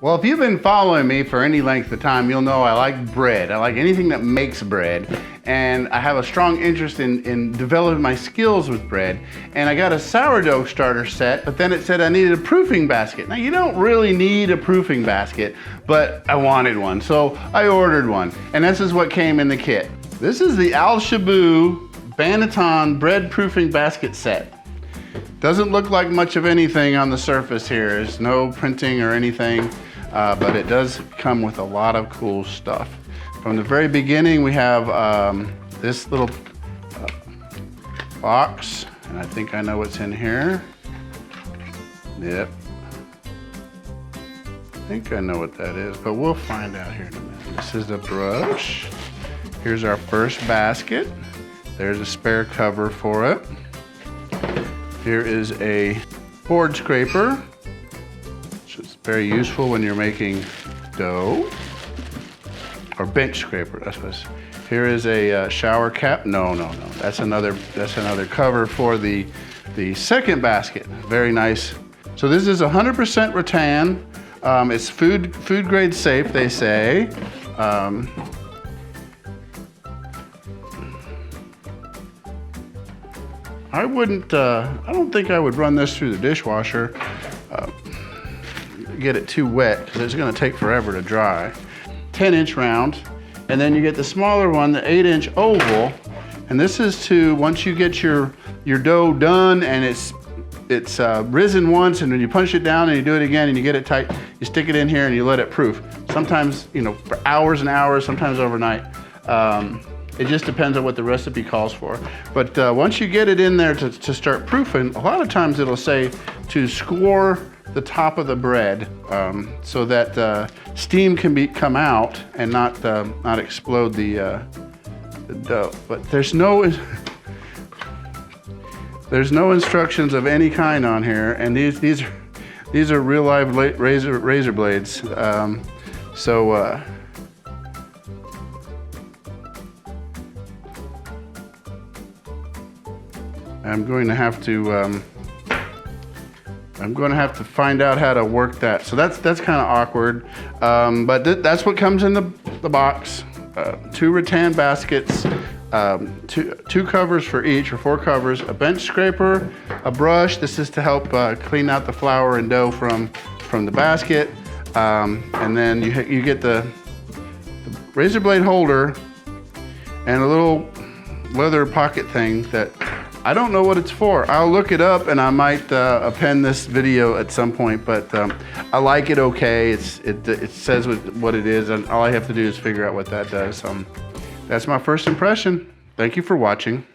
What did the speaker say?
Well, if you've been following me for any length of time, you'll know I like bread. I like anything that makes bread. And I have a strong interest in developing my skills with bread. And I got a sourdough starter set, but then it said I needed a proofing basket. Now, you don't really need a proofing basket, but I wanted one, so I ordered one. And this is what came in the kit. This is the Al Shabu Banneton bread proofing basket set. Doesn't look like much of anything on the surface here. There's no printing or anything. But it does come with a lot of cool stuff. From the very beginning, we have this little box, and I think I know what's in here. Yep. I think I know what that is, but we'll find out here in a minute. This is the brush. Here's our first basket. There's a spare cover for it. Here is a board scraper. It's very useful when you're making dough, or bench scraper. That's what it's. Here is a shower cap. No. That's another cover for the second basket. Very nice. So this is 100% rattan. It's food grade safe, they say. I wouldn't. I don't think I would run this through the dishwasher. Get it too wet because it's going to take forever to dry. 10-inch round, and then you get the smaller one, the 8-inch oval, and this is to, once you get your dough done and it's risen once, and then you punch it down and you do it again and you get it tight, you stick it in here and you let it proof. Sometimes, for hours and hours, sometimes overnight. It just depends on what the recipe calls for. But once you get it in there to start proofing, a lot of times it'll say to score the top of the bread so that steam can come out and not explode the dough. But there's no instructions of any kind on here, and these are real live razor blades. I'm going to have to find out how to work that. So that's kind of awkward, but that's what comes in the box. 2 rattan baskets, two covers for each, or 4 covers, a bench scraper, a brush. This is to help clean out the flour and dough from the basket, and then you get the razor blade holder and a little leather pocket thing that I don't know what it's for. I'll look it up and I might append this video at some point, but I like it okay. It says what it is, and all I have to do is figure out what that does. That's my first impression. Thank you for watching.